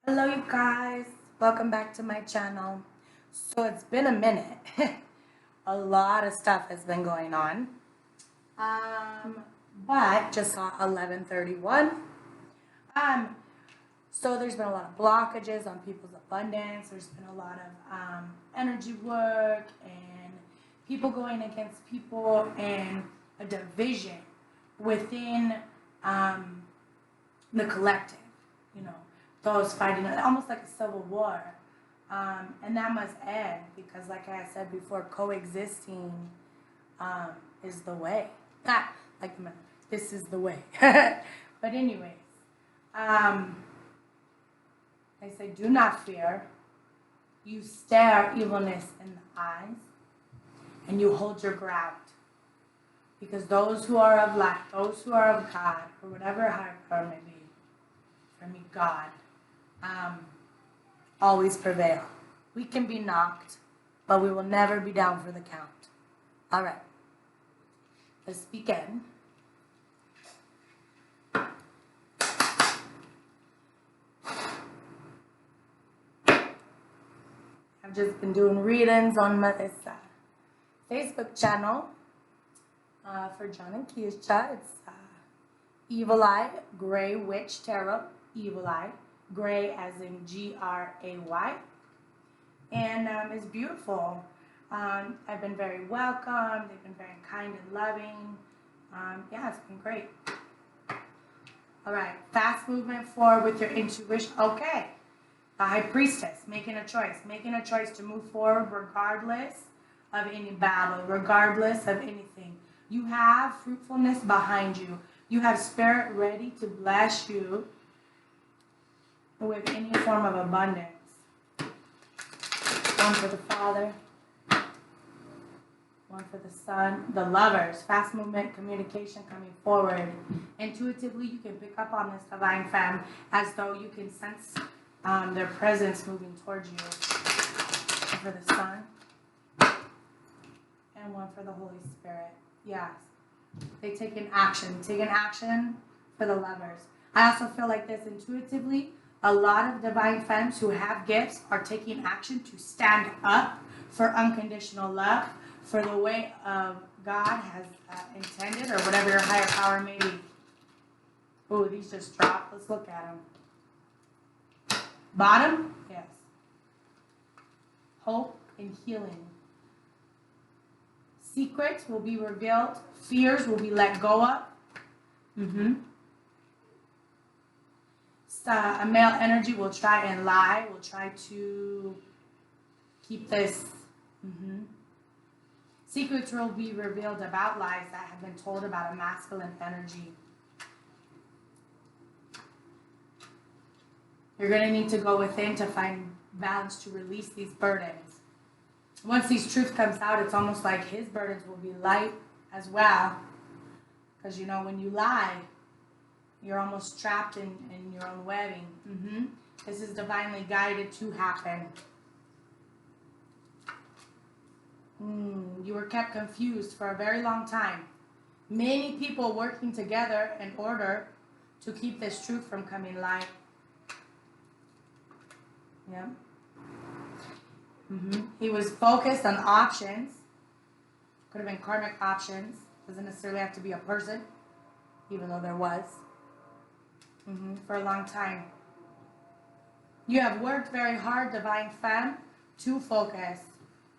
Hello you guys, welcome back to my channel. So it's been a minute. A lot of stuff has been going on. But just saw 11:31. So there's been a lot of blockages on people's abundance. There's been a lot of energy work and people going against people and a division within the collective, you know, those fighting, almost like a civil war. And that must end because, like I said before, coexisting is the way. This is the way. But anyways, they say, do not fear. You stare evilness in the eyes and you hold your ground. Because those who are of light, those who are of God, or whatever higher power may be, for me, God, always prevail. We can be knocked, but we will never be down for the count. All right. Let's begin. I've just been doing readings on this Facebook channel for John and Keisha. It's Evil Eye, Gray Witch Tarot, Evil Eye, Gray as in Gray. And it's beautiful. I've been very welcomed. They've been very kind and loving. Yeah, it's been great. All right, fast movement forward with your intuition. Okay, the High Priestess, making a choice to move forward regardless of any battle, regardless of anything. You have fruitfulness behind you. You have spirit ready to bless you with any form of abundance. One for the Father, one for the Son. The Lovers, fast movement, communication coming forward. Intuitively, you can pick up on this divine femme as though you can sense their presence moving towards you. One for the Son, and one for the Holy Spirit. Yes. They take an action. Take an action for the Lovers. I also feel like this intuitively. A lot of divine femmes who have gifts are taking action to stand up for unconditional love, for the way of God has intended, or whatever your higher power may be. Oh, these just dropped. Let's look at them. Bottom? Yes. Hope and healing. Secrets will be revealed. Fears will be let go of. A male energy will try and lie, will try to keep this. Secrets will be revealed about lies that have been told about a masculine energy. You're going to need to go within to find balance to release these burdens. Once these truth comes out, it's almost like his burdens will be light as well. Because, you know, when you lie, you're almost trapped in your own webbing. This is divinely guided to happen. You were kept confused for a very long time. Many people working together in order to keep this truth from coming light. Yeah. He was focused on options. Could have been karmic options. Doesn't necessarily have to be a person, even though there was. For a long time. You have worked very hard, divine femme, to focus,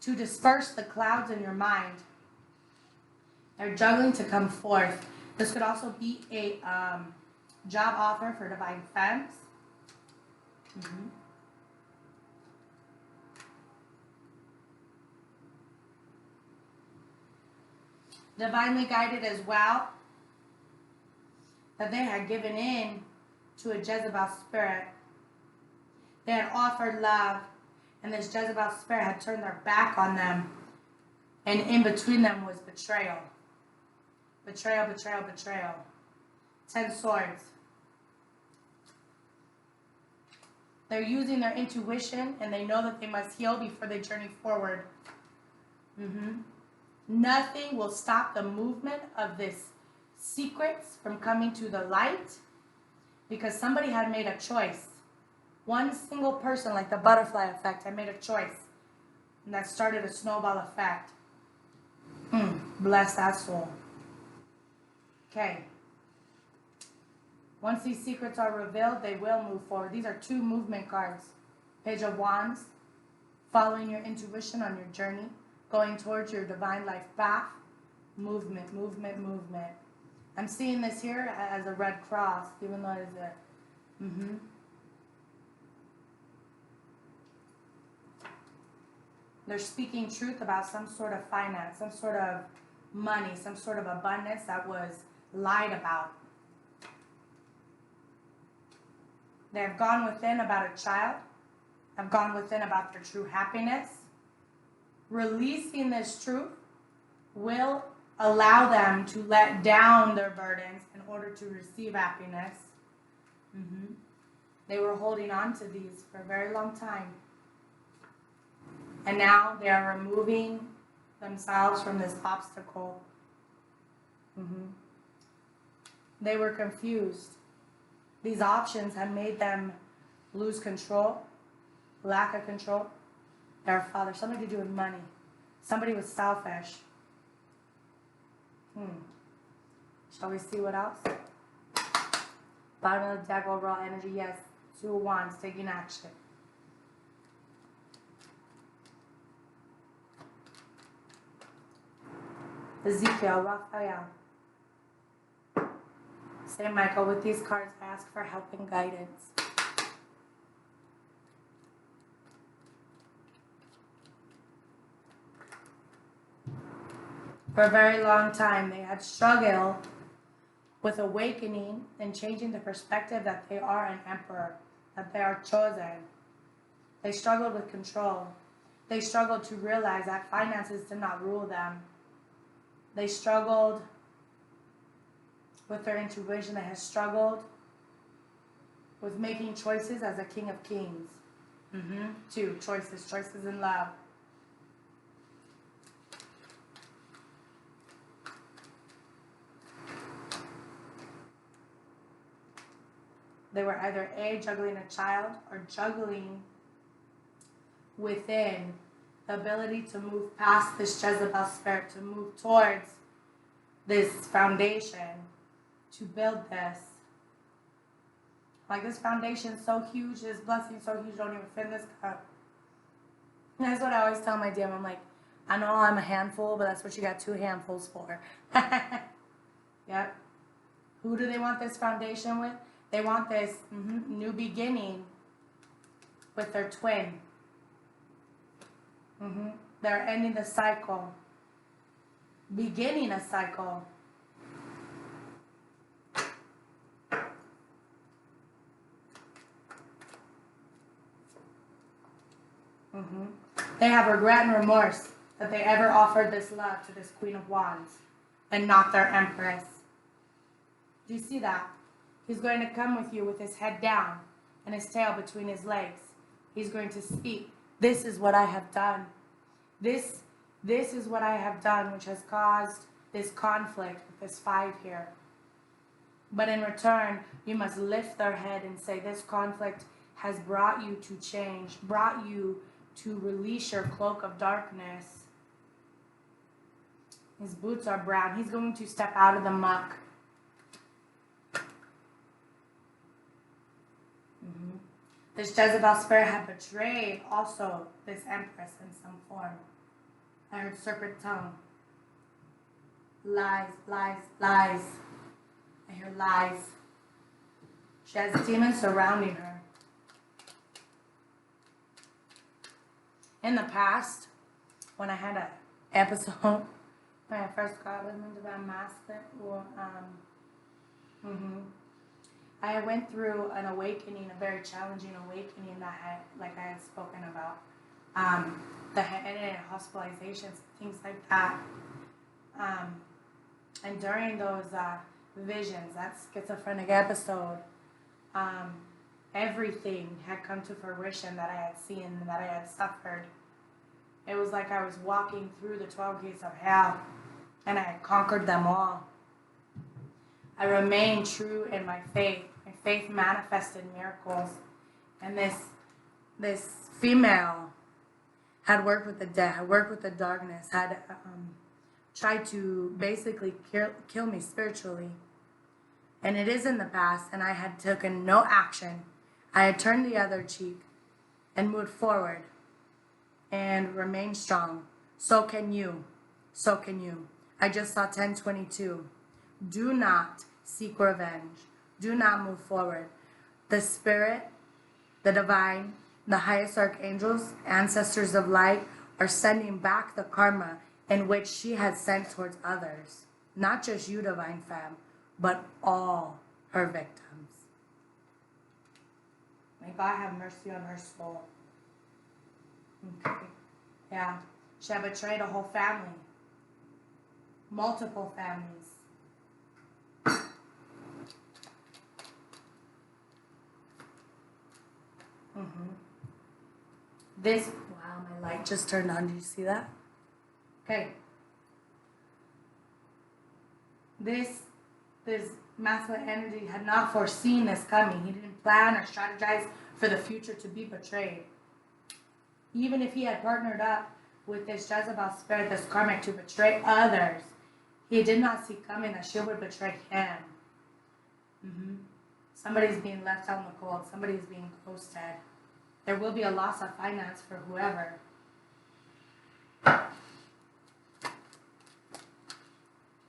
to disperse the clouds in your mind. They're juggling to come forth. This could also be a job offer for divine femmes. Divinely guided as well, that they had given in to a Jezebel spirit. They had offered love, and this Jezebel spirit had turned their back on them. And in between them was betrayal. Betrayal, betrayal, betrayal. 10 swords. They're using their intuition, and they know that they must heal before they journey forward. Nothing will stop the movement of this secrets from coming to the light, because somebody had made a choice One single person, like the butterfly effect, I made a choice. And that started a snowball effect. Bless that soul. Okay. Once these secrets are revealed, they will move forward. These are 2 movement cards. Page of Wands, following your intuition on your journey, going towards your divine life path. Movement, movement, movement. I'm seeing this here as a red cross, even though it is a... They're speaking truth about some sort of finance, some sort of money, some sort of abundance that was lied about. They have gone within about a child, have gone within about their true happiness. Releasing this truth will allow them to let down their burdens in order to receive happiness. They were holding on to these for a very long time. And now they are removing themselves from this obstacle. They were confused. These options had made them lose control, lack of control. Their father, something to do with money. Somebody was selfish. Shall we see what else? Bottom of the deck, overall energy, yes. 2 of Wands, taking action. Ezekiel, Raphael. Saint Michael, with these cards, I ask for help and guidance. For a very long time, they had struggled with awakening and changing the perspective that they are an emperor, that they are chosen. They struggled with control. They struggled to realize that finances did not rule them. They struggled with their intuition. They had struggled with making choices as a king of kings. 2 choices in love. They were either A, juggling a child, or juggling within the ability to move past this Jezebel spirit, to move towards this foundation, to build this. Like, this foundation is so huge, this blessing is so huge, don't even fit in this cup. And that's what I always tell my DM. I'm like, I know I'm a handful, but that's what you got 2 handfuls for. Yep. Who do they want this foundation with? They want this new beginning with their twin. They're ending the cycle, beginning a cycle. They have regret and remorse that they ever offered this love to this Queen of Wands and not their Empress. Do you see that? He's going to come with you with his head down and his tail between his legs. He's going to speak. This is what I have done. This is what I have done, which has caused this conflict with this 5 here. But in return, you must lift their head and say, this conflict has brought you to change, brought you to release your cloak of darkness. His boots are brown. He's going to step out of the muck. This Jezebel spirit had betrayed also this Empress in some form. I heard serpent tongue. Lies, lies, lies. I hear lies. She has demons surrounding her. In the past, when I had an episode, when I first got women divine masculine, I went through an awakening, a very challenging awakening that I had spoken about. That had ended in hospitalizations, things like that. And during those visions, that schizophrenic episode, everything had come to fruition that I had seen and that I had suffered. It was like I was walking through the 12 gates of hell, and I had conquered them all. I remained true in my faith. My faith manifested miracles. And this female had worked with the dead, had worked with the darkness, had tried to basically kill me spiritually. And it is in the past, and I had taken no action. I had turned the other cheek and moved forward and remained strong. So can you. So can you. I just saw 1022. Do not seek revenge. Do not move forward. The spirit, the divine, the highest archangels, ancestors of light are sending back the karma in which she had sent towards others. Not just you, divine femme, but all her victims. May God have mercy on her soul. Okay. Yeah. She had betrayed a whole family. Multiple families. This, wow, my light just turned on. Did you see that? Okay. This masculine energy had not foreseen this coming. He didn't plan or strategize for the future to be betrayed. Even if he had partnered up with this Jezebel spirit, this karmic, to betray others, he did not see coming that she would betray him. Somebody's being left out in the cold. Somebody's being ghosted. There will be a loss of finance for whoever.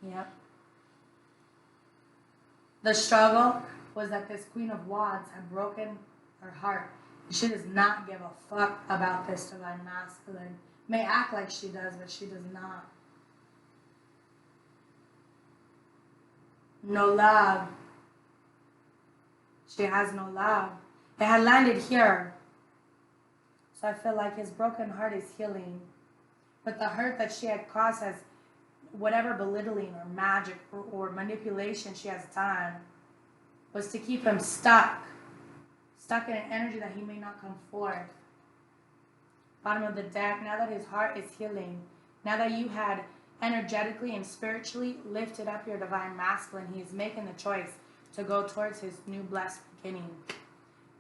Yep. The struggle was that this Queen of Wands had broken her heart. She does not give a fuck about this divine masculine. May act like she does, but she does not. No love. She has no love. It had landed here. So I feel like his broken heart is healing. But the hurt that she had caused has, whatever belittling or magic or manipulation she has done, was to keep him stuck in an energy that he may not come forth. Bottom of the deck, now that his heart is healing, now that you had energetically and spiritually lifted up your divine masculine, he is making the choice to go towards his new blessed beginning.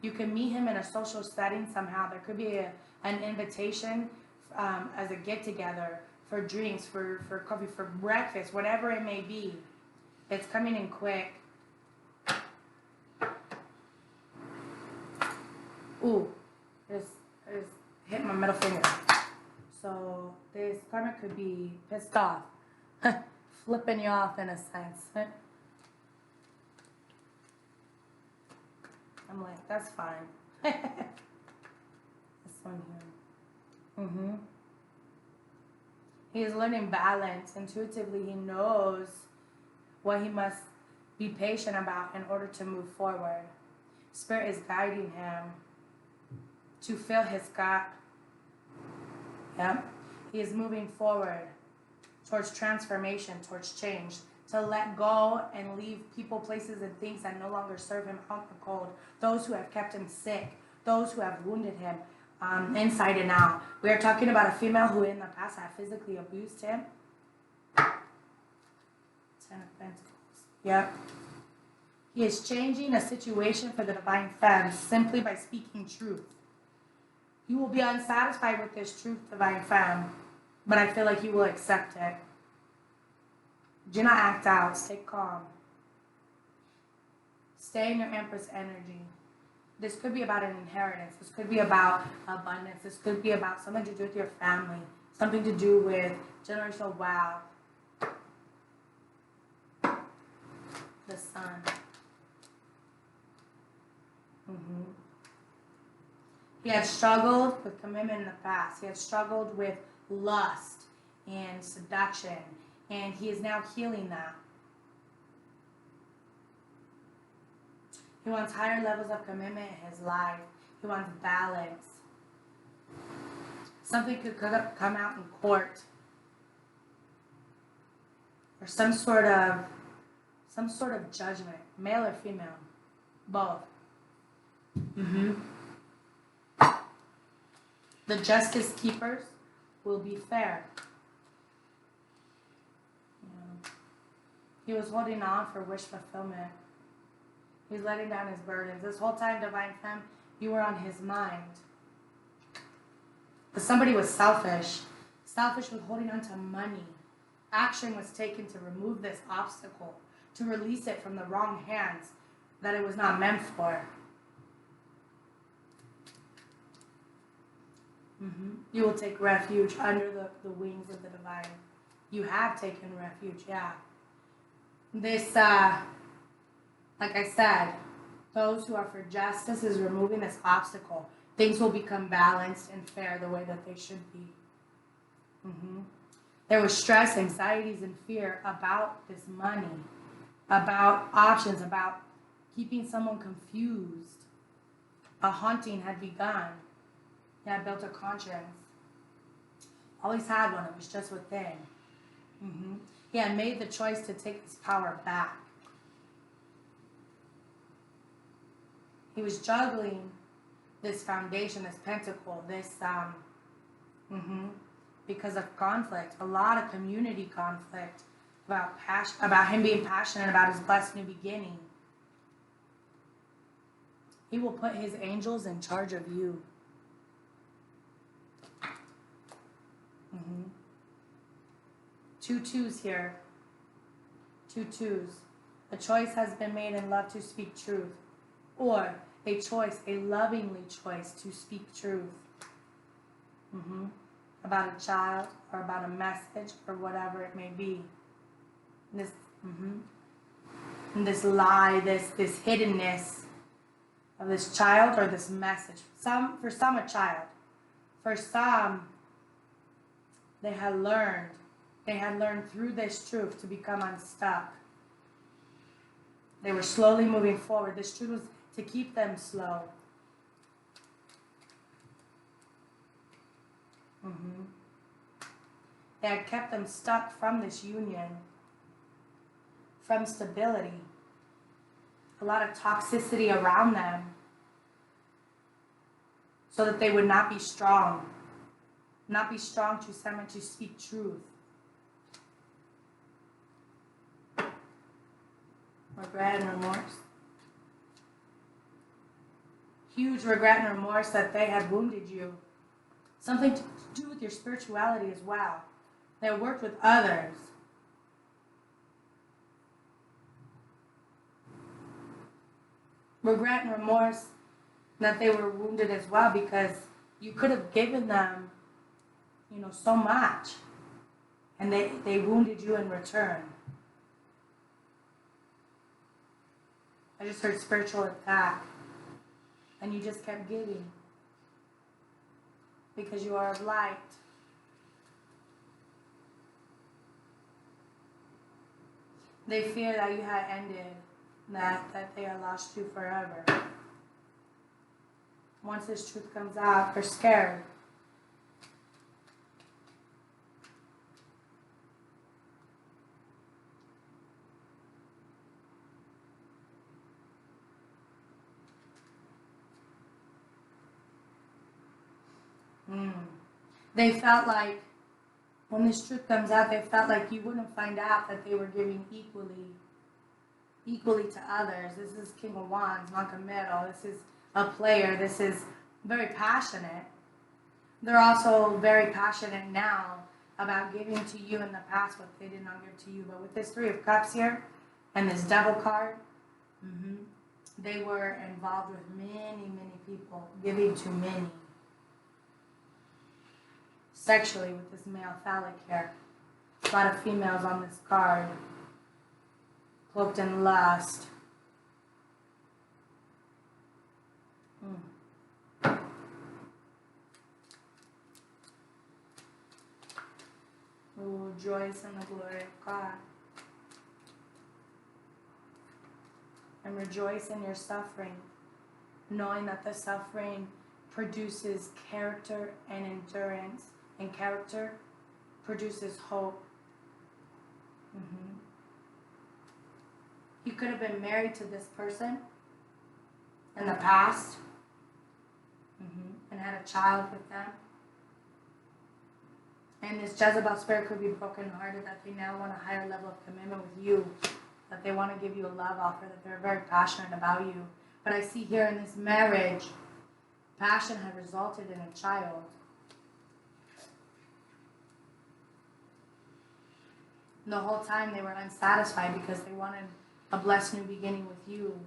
You can meet him in a social setting somehow. There could be an invitation as a get-together for drinks, for coffee, for breakfast, whatever it may be. It's coming in quick. Ooh, I just hit my middle finger. So this karmic could be pissed off, flipping you off in a sense. I'm like, that's fine. This one here. He is learning balance. Intuitively, he knows what he must be patient about in order to move forward. Spirit is guiding him to fill his gap. Yep. He is moving forward towards transformation, towards change, to let go and leave people, places, and things that no longer serve him out in the cold. Those who have kept him sick, those who have wounded him inside and out. We are talking about a female who in the past had physically abused him. 10 of Pentacles. Yep. He is changing a situation for the divine femme simply by speaking truth. You will be unsatisfied with this truth, divine femme, but I feel like you will accept it. Do not act out. Stay calm. Stay in your Empress energy. This could be about an inheritance. This could be about abundance. This could be about something to do with your family. Something to do with generational wealth. The Sun. He had struggled with commitment in the past. He had struggled with lust and seduction. And he is now healing that. He wants higher levels of commitment in his life. He wants balance. Something could come out in court. Or some sort of judgment. Male or female. Both. The justice keepers will be fair. He was holding on for wish fulfillment. He's letting down his burdens. This whole time, divine femme, You were on his mind. But somebody was selfish. Selfish with holding on to money. Action was taken to remove this obstacle, to release it from the wrong hands that it was not meant for. You will take refuge under the wings of the divine. You have taken refuge, yeah. This, like I said, those who are for justice is removing this obstacle. Things will become balanced and fair the way that they should be. There was stress, anxieties, and fear about this money, about options, about keeping someone confused. A haunting had begun. He had built a conscience. Always had one. It was just within. He had made the choice to take his power back. He was juggling this foundation, this pentacle, this, because of conflict, a lot of community conflict about him being passionate about his blessed new beginning. He will put his angels in charge of you. Two twos here. Two twos. A choice has been made in love to speak truth. Or a choice, a lovingly choice to speak truth. About a child or about a message or whatever it may be. This, and this lie, this hiddenness of this child or this message. For some a child. For some, they had learned through this truth to become unstuck. They were slowly moving forward. This truth was to keep them slow. They had kept them stuck from this union, from stability, a lot of toxicity around them, so that they would not be strong to someone to speak truth. Regret and remorse. Huge regret and remorse that they had wounded you. Something to do with your spirituality as well. They worked with others. Regret and remorse that they were wounded as well, because you could have given them, so much. And they wounded you in return. I just heard spiritual attack. And you just kept giving. Because you are of light. They fear that you had ended, that they had lost you forever. Once this truth comes out, they're scared. They felt like, when this truth comes out, they felt like you wouldn't find out that they were giving equally to others. This is King of Wands, non-committal. This is a player. This is very passionate. They're also very passionate now about giving to you in the past what they did not give to you. But with this Three of Cups here and this Devil card, they were involved with many people, giving to many. Sexually with this male phallic here. A lot of females on this card. Cloaked in lust. Rejoice in the glory of God. And rejoice in your suffering, knowing that the suffering produces character and endurance. And character produces hope. You could have been married to this person in the past and had a child with them. And this Jezebel spirit could be brokenhearted, that they now want a higher level of commitment with you, that they want to give you a love offer, that they're very passionate about you. But I see here in this marriage, passion had resulted in a child. The whole time they were unsatisfied because they wanted a blessed new beginning with you.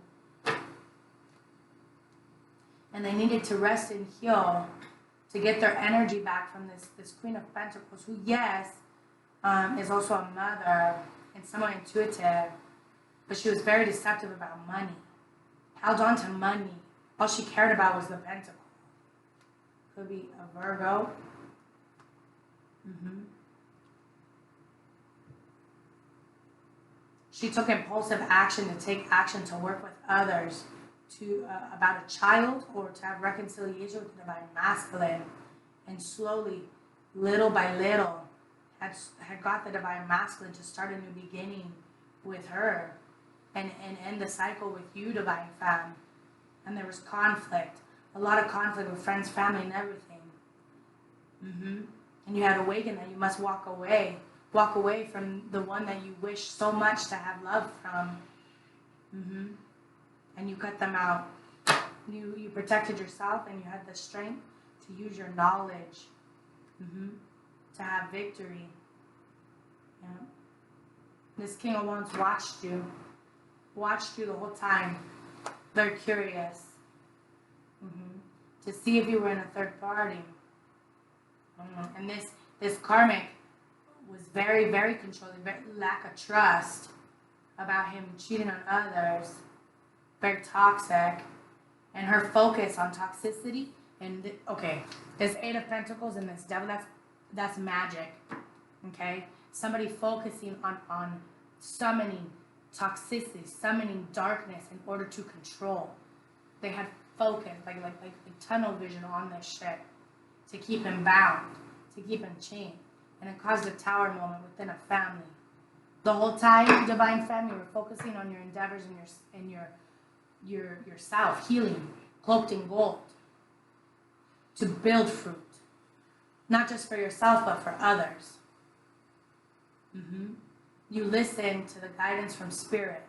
And they needed to rest and heal to get their energy back from this Queen of Pentacles, who, yes, is also a mother and somewhat intuitive, but she was very deceptive about money. Held on to money. All she cared about was the pentacle. Could be a Virgo. She took impulsive action to take action to work with others to about a child, or to have reconciliation with the divine masculine, and slowly, little by little, had got the divine masculine to start a new beginning with her, and end the cycle with you, divine femme. And there was conflict, a lot of conflict with friends, family, and everything. And you had awakened that you must walk away from the one that you wish so much to have love from. And you cut them out. You protected yourself, and you had the strength to use your knowledge to have victory. Yeah. This King of Wands watched you the whole time. They're curious to see if you were in a third party. And this Karmic was very, very controlling, very lack of trust about him cheating on others. Very toxic, and her focus on toxicity. And this Eight of Pentacles and this Devil, that's magic. Okay, somebody focusing on summoning toxicity, summoning darkness in order to control. They had focus, like tunnel vision on this shit to keep him bound, to keep him chained, and it caused a tower moment within a family. The whole time, divine family, were focusing on your endeavors and yourself, healing, cloaked in gold, to build fruit, not just for yourself, but for others. You listened to the guidance from Spirit,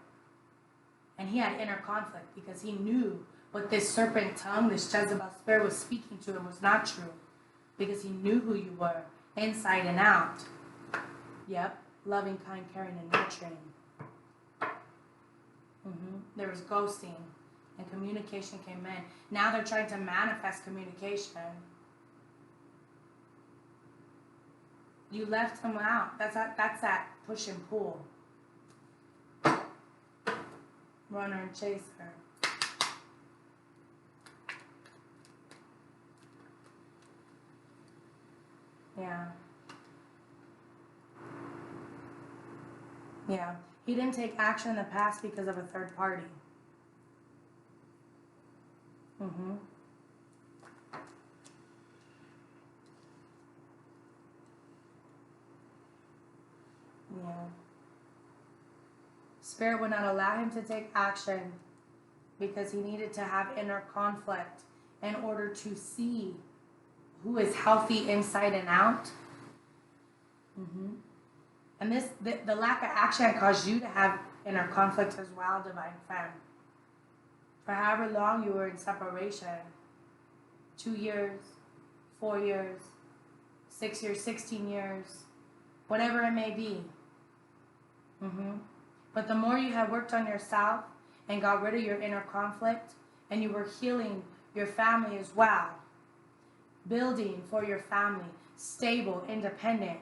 and he had inner conflict because he knew what this serpent tongue, this Jezebel spirit was speaking to him was not true, because he knew who you were, inside and out. Yep, loving, kind, caring, and nurturing. There was ghosting, and communication came in. Now they're trying to manifest communication. You left him out. That's that push and pull. Runner and chaser. Yeah. Yeah. He didn't take action in the past because of a third party. Yeah. Spirit would not allow him to take action because he needed to have inner conflict in order to see who is healthy inside and out. And the lack of action caused you to have inner conflict as well, divine femme. For however long you were in separation, 2 years, 4 years, 6 years, 16 years, whatever it may be. But the more you have worked on yourself and got rid of your inner conflict, and you were healing your family as well, building for your family, stable, independent,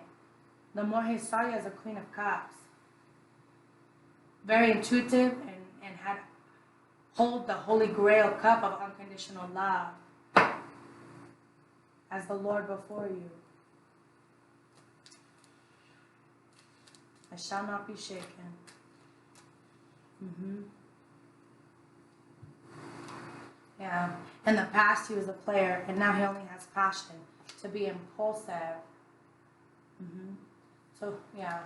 the more he saw you as a Queen of Cups. Very intuitive and had hold the Holy Grail cup of unconditional love as the Lord before you. I shall not be shaken. Yeah. In the past, he was a player, and now he only has passion to be impulsive. So, yeah.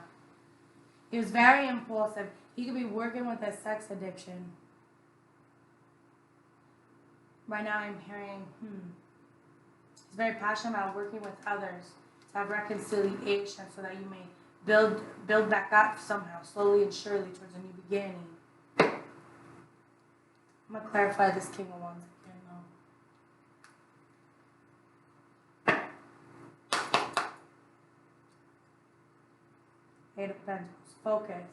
He was very impulsive. He could be working with a sex addiction. Right now, I'm hearing, he's very passionate about working with others to have reconciliation so that you may build back up somehow, slowly and surely, towards a new beginning. I'm going to clarify this King of Wands again, though. Eight of Pentacles, focused.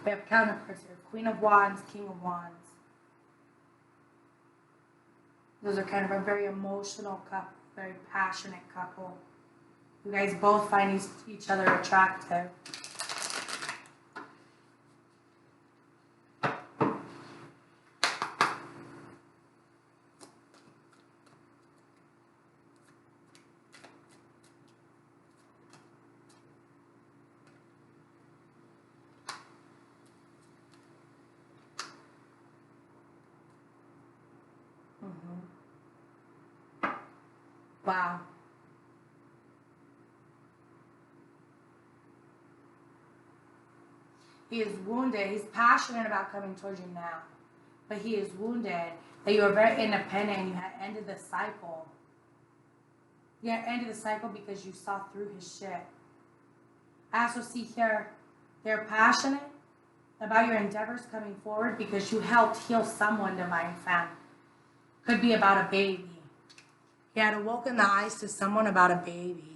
We have counterparts here. Queen of Wands, King of Wands. Those are kind of a very emotional couple, very passionate couple. You guys both find each other attractive. Wow. He is wounded. He's passionate about coming towards you now. But he is wounded that you are very independent and you had ended the cycle. You had ended the cycle because you saw through his shit. I also see here they're passionate about your endeavors coming forward because you helped heal someone, Divine Femme. Could be about a baby. He had awoken the eyes to someone about a baby.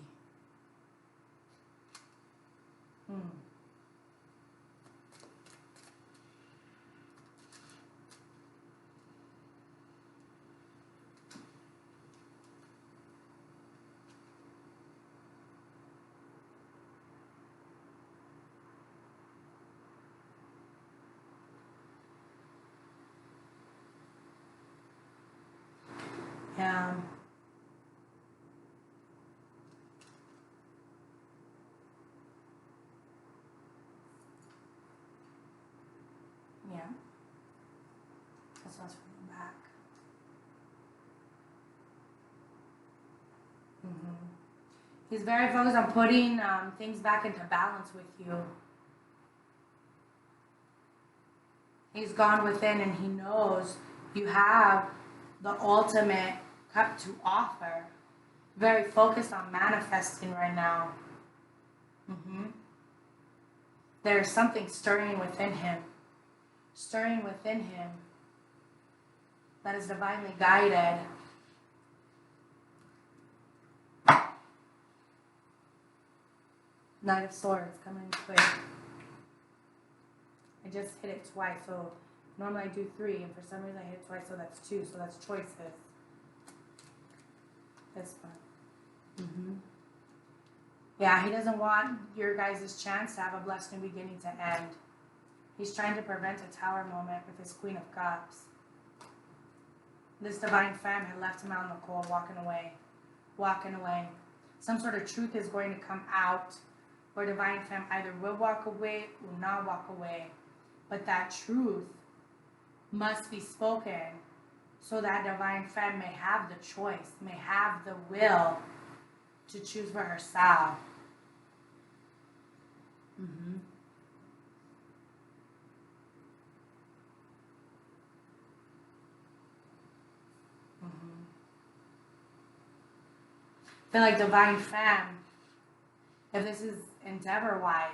Yeah. Yeah. That's what's from the back. He's very focused on putting things back into balance with you. He's gone within and he knows you have the ultimate cup to offer. Very focused on manifesting right now. There's something stirring within him. Stirring within him that is divinely guided. Knight of Swords coming in quick. I just hit it twice, so normally I do 3, and for some reason I hit it twice, so that's 2, so that's choices. This one. Yeah, he doesn't want your guys' chance to have a blessed new beginning to end. He's trying to prevent a tower moment with his Queen of Cups. This Divine Femme had left him out in the cold, walking away. Walking away. Some sort of truth is going to come out, where Divine Femme either will walk away or not walk away. But that truth must be spoken so that Divine Femme may have the choice, may have the will to choose for herself. I feel like Divine Femme, if this is endeavor-wise,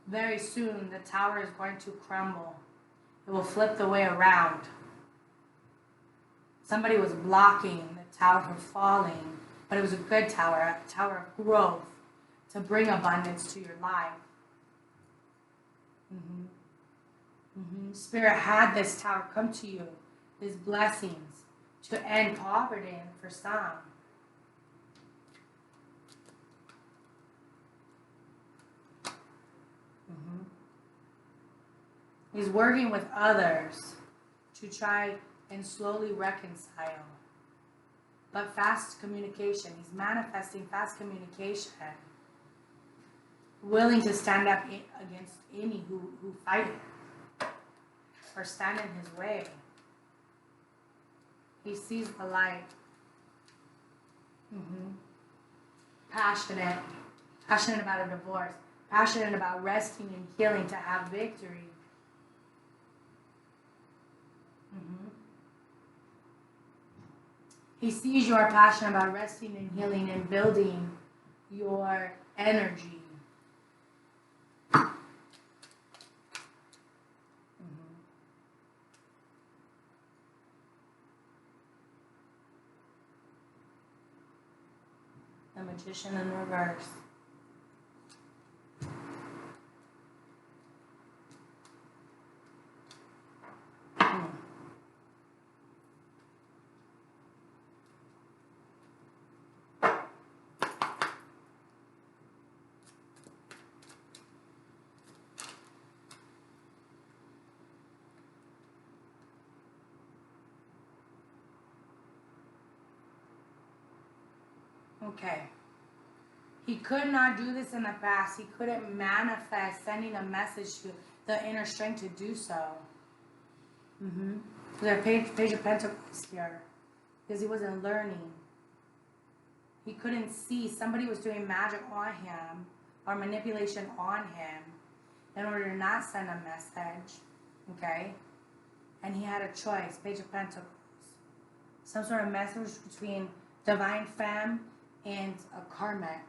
very soon the tower is going to crumble. It will flip the way around. Somebody was blocking the tower from falling, but it was a good tower, a tower of growth to bring abundance to your life. Spirit had this tower come to you, these blessings, to end poverty for some. He's working with others to try and slowly reconcile. But fast communication. He's manifesting fast communication. Willing to stand up against any who fight him or stand in his way. He sees the light. Passionate. Passionate about a divorce. Passionate about resting and healing to have victory. He sees you are passionate about resting and healing and building your energy. Magician in reverse. Okay. He could not do this in the past. He couldn't manifest sending a message to the inner strength to do so. There's a page of Pentacles here. Because he wasn't learning. He couldn't see. Somebody was doing magic on him or manipulation on him in order to not send a message. Okay? And he had a choice. Page of Pentacles. Some sort of message between Divine Femme and a Karmic.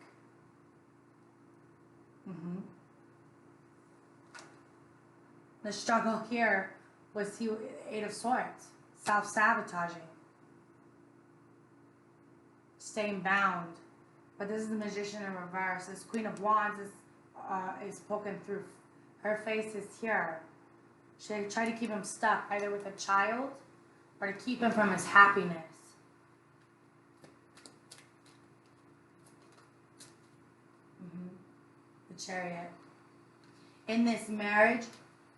The struggle here was Eight of Swords. Self-sabotaging. Staying bound. But this is the Magician in reverse. This Queen of Wands is poking through. Her face is here. She tried to keep him stuck, either with a child or to keep him from his happiness. The Chariot. In this marriage,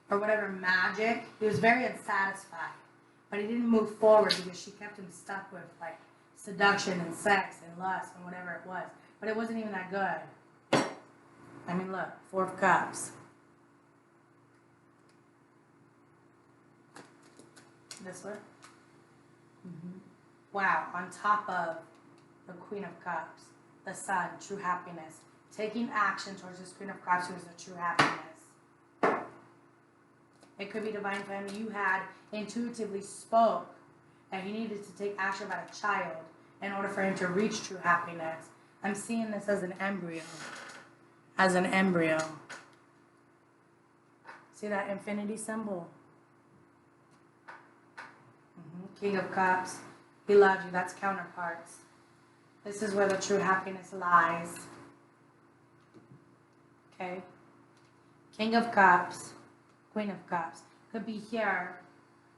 or whatever magic, he was very unsatisfied. But he didn't move forward because she kept him stuck with, like, seduction and sex and lust and whatever it was. But it wasn't even that good. I mean, look, Four of Cups. This one? Wow, on top of the Queen of Cups, the Sun, true happiness. Taking action towards this Queen of Cups, who is the true happiness. It could be Divine Femme. You had intuitively spoke that he needed to take action about a child in order for him to reach true happiness. I'm seeing this as an embryo. As an embryo. See that infinity symbol? King of Cups. He loves you. That's counterparts. This is where the true happiness lies. Okay? King of Cups. Queen of Cups. Could be here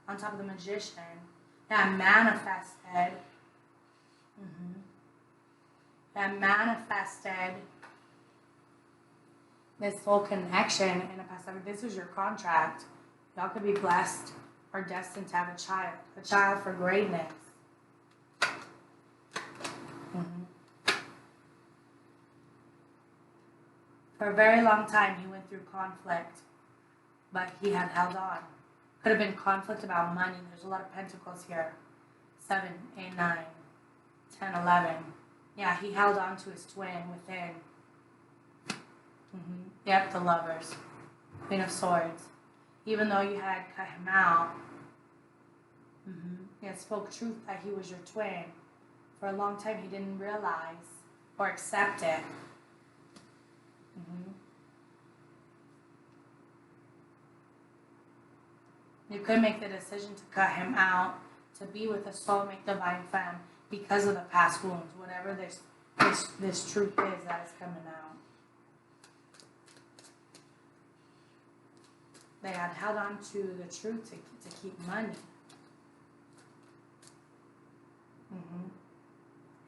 on top of the Magician that manifested. That manifested this whole connection in a past life. This was your contract. Y'all could be blessed or destined to have a child for greatness. For a very long time, he went through conflict, but he had held on. Could have been conflict about money. There's a lot of pentacles here. 7, 8, 9, 10, 11. Yeah, he held on to his twin within. Yep, the Lovers. Queen of Swords. Even though you had cut him out, he had spoke truth that he was your twin. For a long time, he didn't realize or accept it. You could make the decision to cut him out, to be with a soulmate Divine Femme because of the past wounds, whatever this truth is that is coming out. They had held on to the truth to keep money.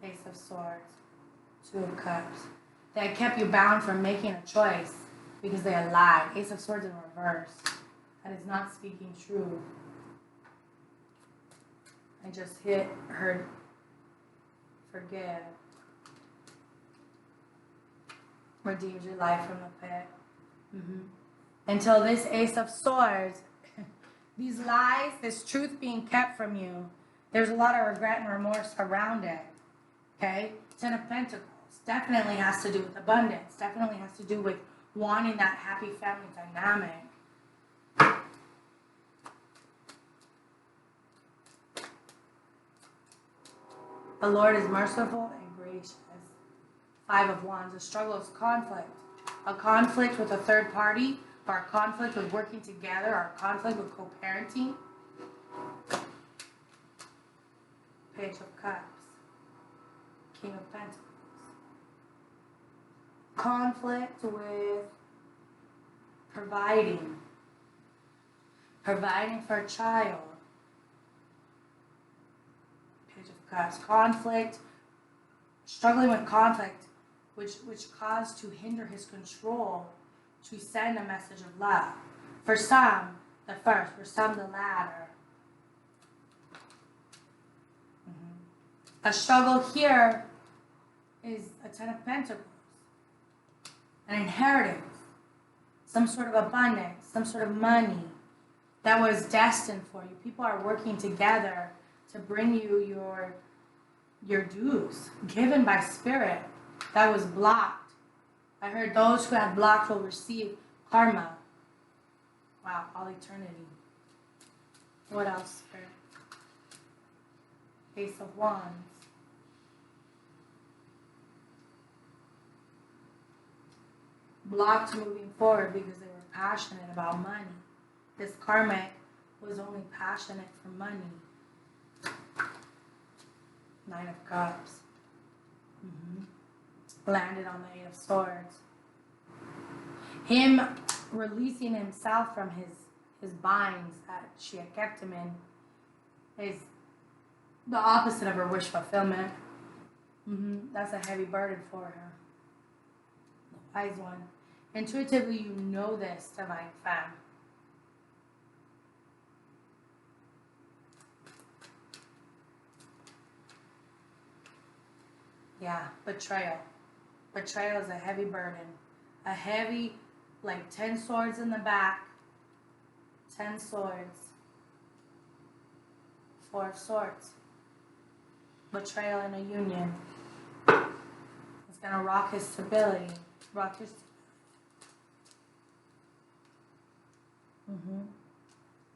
Ace of Swords, Two of Cups. They had kept you bound from making a choice because they had lied. Ace of Swords in reverse. That is not speaking true. I just heard forgive. Redeemed your life from the pit. Until this Ace of Swords, these lies, this truth being kept from you, there's a lot of regret and remorse around it. Okay? Ten of Pentacles definitely has to do with abundance. Definitely has to do with wanting that happy family dynamic. The Lord is merciful and gracious. 5 of Wands. A struggle is conflict. A conflict with a third party, or a conflict with working together, or a conflict with co-parenting. Page of Cups. King of Pentacles. conflict with providing for a child. Page of Cups. Conflict, struggling with conflict, which caused to hinder his control to send a message of love. For some, the first. For some, the latter. A struggle here is a Ten of Pentacles. An inheritance. Some sort of abundance. Some sort of money that was destined for you. People are working together to bring you your dues given by spirit that was blocked. I heard those who had blocked will receive karma. Wow, all eternity. What else, Spirit? Ace of Wands. Blocked moving forward because they were passionate about money. This karmic was only passionate for money. Nine of Cups. Landed on the Eight of Swords. Him releasing himself from his binds that she had kept him in is the opposite of her wish fulfillment. That's a heavy burden for her. The Wise One. Intuitively, you know this, Divine Femme. Yeah, betrayal. Betrayal is a heavy burden. A heavy, like 10 swords in the back. 10 swords. 4 of Swords. Betrayal in a union. It's going to rock his stability. Rock his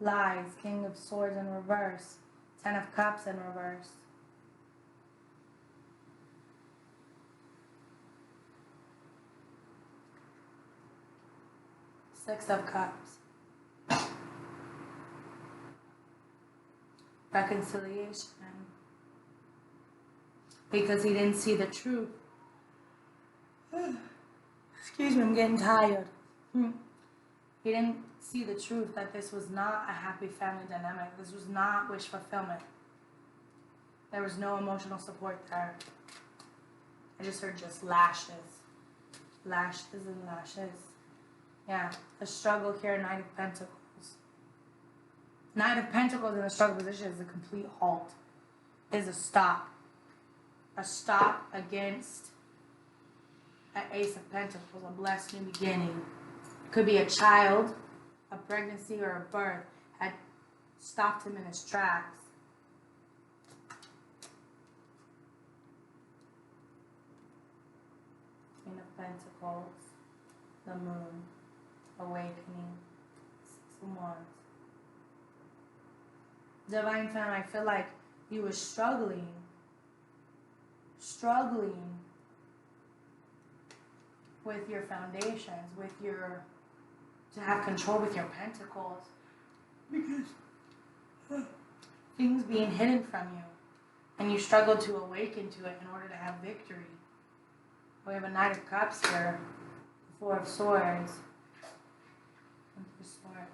Lies. King of Swords in reverse. 10 of Cups in reverse. Six of Cups. Reconciliation. Because he didn't see the truth. Excuse me, I'm getting tired. He didn't see the truth that this was not a happy family dynamic. This was not wish fulfillment. There was no emotional support there. I just heard just lashes. Lashes and lashes. Yeah, a struggle here, Knight of Pentacles. Knight of Pentacles in a struggle position is a complete halt. Is a stop. A stop against an Ace of Pentacles, a blessed new beginning. It could be a child, a pregnancy, or a birth had stopped him in his tracks. Queen of Pentacles, the Moon, awakening, 6 of Wands. Divine Femme, I feel like you were struggling with your foundations, with your, to have control with your pentacles, because things being hidden from you, and you struggle to awaken to it in order to have victory. We have a Knight of Cups here, 4 of Swords, and 3 Swords.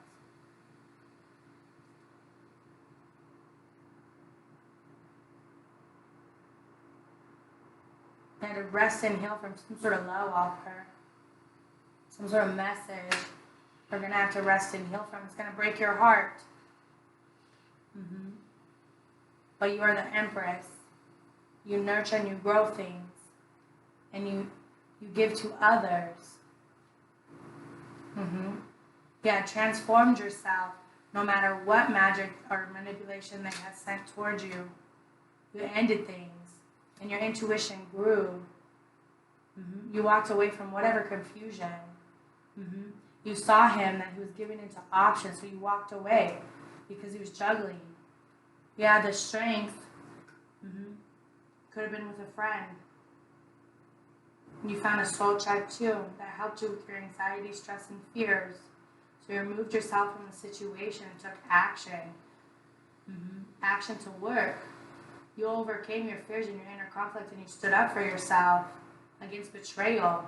And to rest and heal from some sort of low off her. Some sort of message we're going to have to rest and heal from. It's going to break your heart. But you are the Empress. You nurture and you grow things. And you give to others. Yeah, transformed yourself. No matter what magic or manipulation they had sent towards you. You ended things. And your intuition grew. You walked away from whatever confusion. You saw him that he was giving into options, so you walked away because he was juggling. You had the strength. Could have been with a friend. You found a soul tribe too that helped you with your anxiety, stress, and fears. So you removed yourself from the situation and took action. Action to work. You overcame your fears and your inner conflict, and you stood up for yourself against betrayal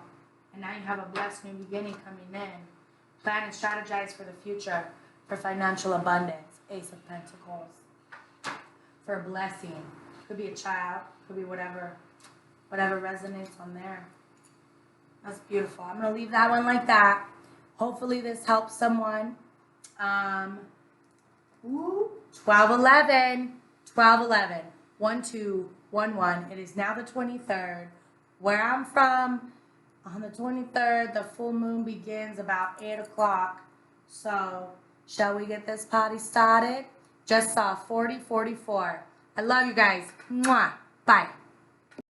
And now you have a blessed new beginning coming in. Plan and strategize for the future, for financial abundance. Ace of Pentacles. For a blessing. Could be a child, could be whatever resonates on there. That's beautiful. I'm going to leave that one like that. Hopefully this helps someone. 12/11. 12/11. 1211. It is now the 23rd. Where I'm from, on the 23rd, the full moon begins about 8 o'clock. So, shall we get this party started? Just saw 4044. I love you guys. Mwah. Bye.